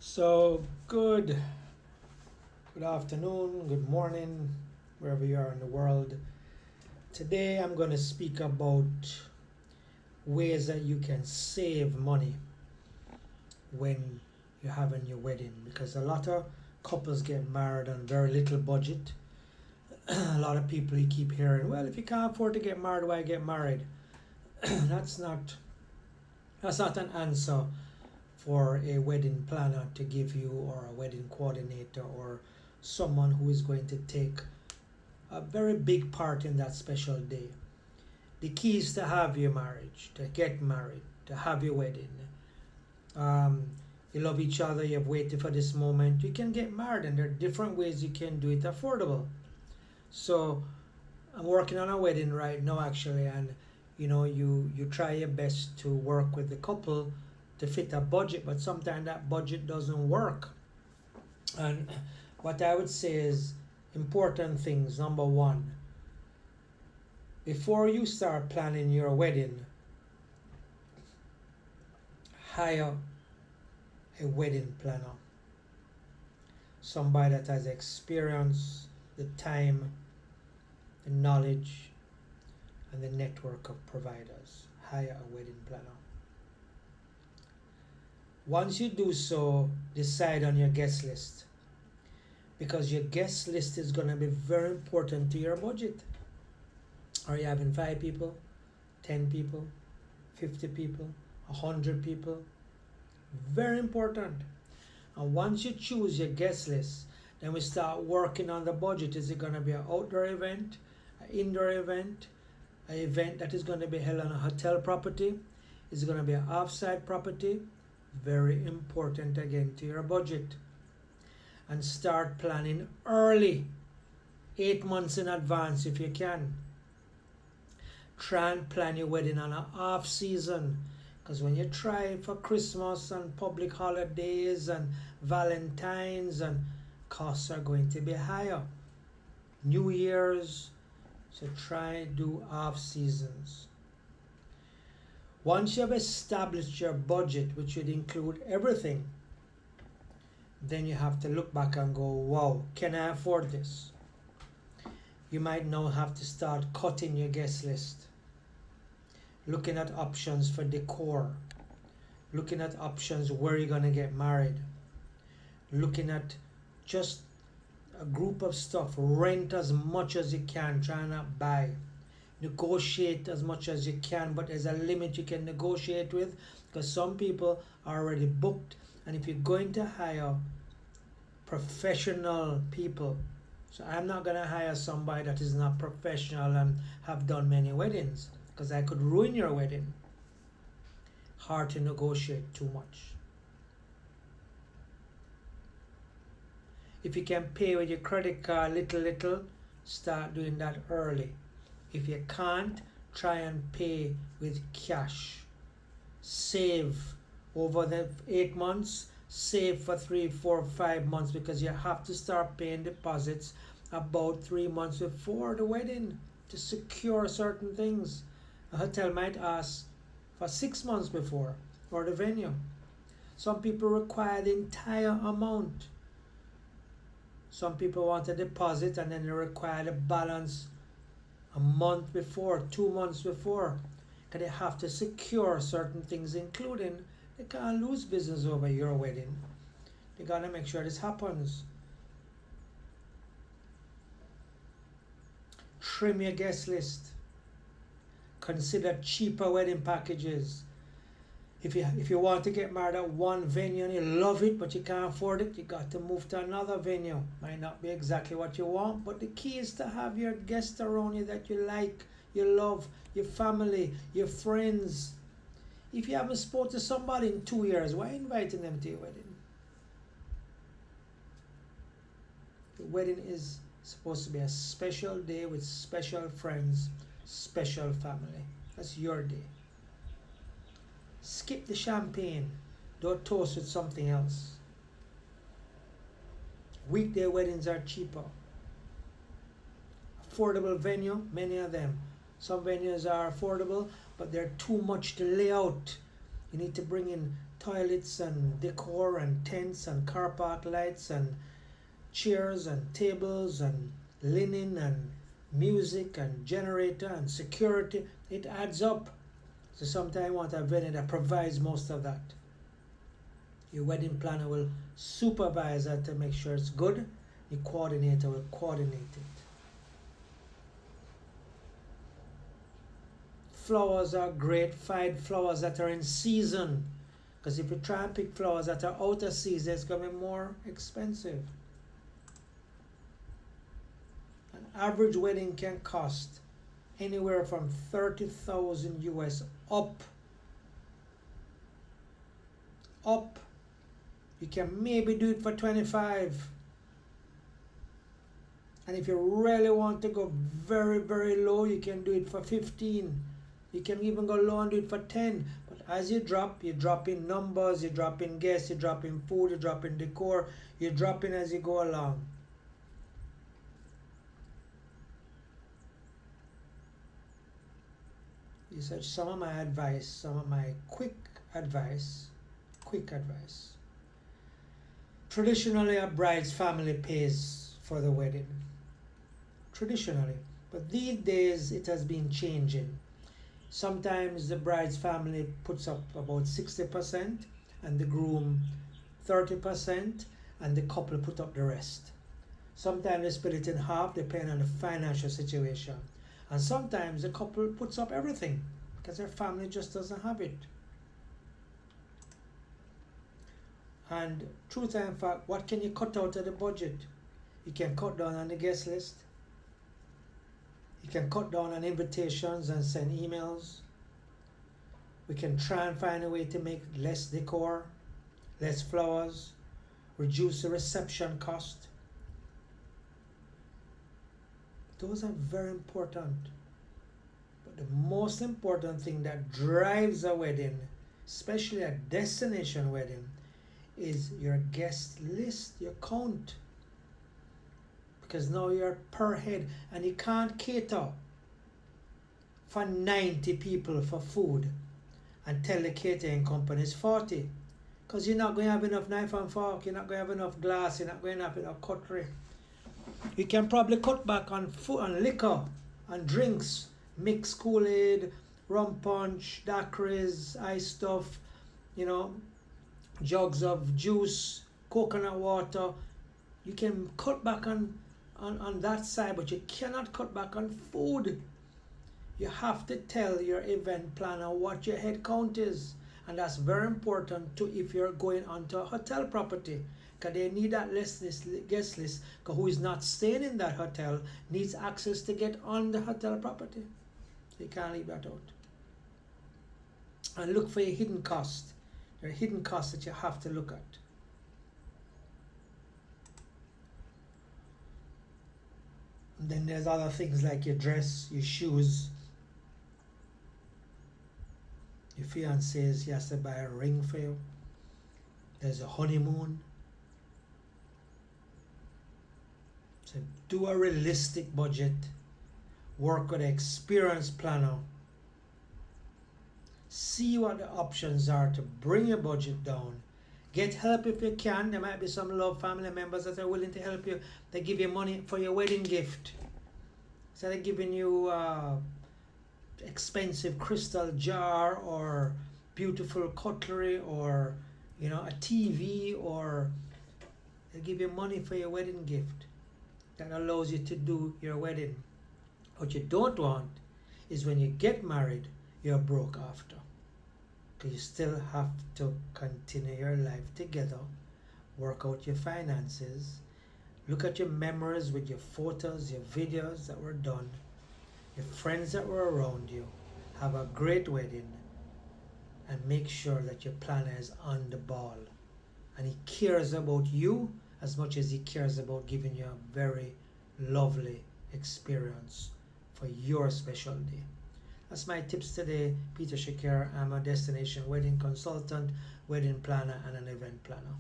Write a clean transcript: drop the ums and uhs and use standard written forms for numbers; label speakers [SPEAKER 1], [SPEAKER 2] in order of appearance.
[SPEAKER 1] So good afternoon, good morning, wherever you are in the world. Today I'm going to speak about ways that you can save money when you're having your wedding, because a lot of couples get married on very little budget. A lot of people you keep hearing, well, if you can't afford to get married, why get married? that's not that's not an answer for a wedding planner to give you, or a wedding coordinator, or someone who is going to take a very big part in that special day. The key is to have your marriage, to get married, to have your wedding. Um, you love each other, you've waited for this moment, you can get married, and there are different ways you can do it affordable. So, I'm working on a wedding right now actually, and you try your best to work with the couple to fit a budget, but sometimes that budget doesn't work. And what I would say is important things. Number one, before you start planning your wedding, hire a wedding planner, somebody that has experience, the time, the knowledge, and the network of providers. Hire a wedding planner. Once you do so, decide on your guest list, because your guest list is going to be very important to your budget. Are you having 5 people, 10 people, 50 people, 100 people? Very important. And once you choose your guest list, then we start working on the budget. Is it going to be an outdoor event, an indoor event, an event that is going to be held on a hotel property? Is it going to be an offsite property? Very important again to your budget. And start planning early, 8 months in advance if you can. Try and plan your wedding on an off season, because when you try for Christmas and public holidays and Valentine's, and costs are going to be higher. New Year's, so try do off seasons. Once you have established your budget, which would include everything, then you have to look back and go, wow, can I afford this? You might now have to start cutting your guest list, looking at options for decor, looking at options where you're going to get married, looking at just a group of stuff. Rent as much as you can, try not buy. Negotiate as much as you can, but there's a limit you can negotiate with, because some people are already booked. And if you're going to hire professional people, so I'm not going to hire somebody that is not professional and have done many weddings, because I could ruin your wedding. Hard to negotiate too much. If you can pay with your credit card little, start doing that early. If you can't, try and pay with cash. Save over the 8 months, save for 3, 4, 5 months, because you have to start paying deposits about 3 months before the wedding to secure certain things. A hotel might ask for 6 months before, or the venue. Some people require the entire amount. Some people want a deposit and then they require the balance a month before, 2 months before. Because they have to secure certain things, including they can't lose business over your wedding. They gotta make sure this happens. Trim your guest list. Consider cheaper wedding packages. If you want to get married at one venue and you love it but you can't afford it, you got to move to another venue. Might not be exactly what you want, but the key is to have your guests around you that you like, you love, your family, your friends. If you haven't spoken to somebody in 2 years, why inviting them to your wedding? The wedding is supposed to be a special day with special friends, special family. That's your day. Skip the champagne. Don't toast with something else. Weekday weddings are cheaper. Affordable venue, many of them. Some venues are affordable, but they're too much to lay out. You need to bring in toilets and decor and tents and car park lights and chairs and tables and linen and music and generator and security. It adds up. So sometimes you want a venue that provides most of that. Your wedding planner will supervise that to make sure it's good. Your coordinator will coordinate it. Flowers are great. Find flowers that are in season. Because if you try and pick flowers that are out of season, it's going to be more expensive. An average wedding can cost anywhere from 30,000 US up. Up. You can maybe do it for 25. And if you really want to go very, very low, you can do it for 15. You can even go low and do it for 10. But as you drop in numbers, you drop in guests, you drop in food, you drop in decor, you drop in as you go along. These are some of my advice, some of my quick advice. Traditionally, a bride's family pays for the wedding. Traditionally. But these days, it has been changing. Sometimes the bride's family puts up about 60% and the groom 30% and the couple put up the rest. Sometimes they split it in half depending on the financial situation. And sometimes the couple puts up everything because their family just doesn't have it. And truth and fact, what can you cut out of the budget? You can cut down on the guest list. You can cut down on invitations and send emails. We can try and find a way to make less decor, less flowers, reduce the reception cost. Those are very important. But the most important thing that drives a wedding, especially a destination wedding, is your guest list, your count. Because now you're per head and you can't cater for 90 people for food and tell the catering company it's 40. Because you're not going to have enough knife and fork, you're not going to have enough glass, you're not going to have enough cutlery. You can probably cut back on food and liquor and drinks, mixed Kool-Aid, rum punch, daiquiris, ice stuff, jugs of juice, coconut water. You can cut back on that side, but you cannot cut back on food. You have to tell your event planner what your head count is, and that's very important too if you're going onto a hotel property, because they need that guest list, because who is not staying in that hotel needs access to get on the hotel property. You can't leave that out. And look for your hidden cost. There are hidden costs that you have to look at. And then there's other things like your dress, your shoes. Your fiance says he has to buy a ring for you. There's a honeymoon. So do a realistic budget. Work with an experienced planner. See what the options are to bring your budget down. Get help if you can. There might be some love family members that are willing to help you. They give you money for your wedding gift. Instead of giving you expensive crystal jar or beautiful cutlery or a TV, or they give you money for your wedding gift that allows you to do your wedding. What you don't want is when you get married, you're broke after. Because you still have to continue your life together, work out your finances, look at your memories with your photos, your videos that were done, your friends that were around you. Have a great wedding and make sure that your planner is on the ball and he cares about you as much as he cares about giving you a very lovely experience for your special day. That's my tips today. Peter Shakir. I'm a destination wedding consultant, wedding planner, and an event planner.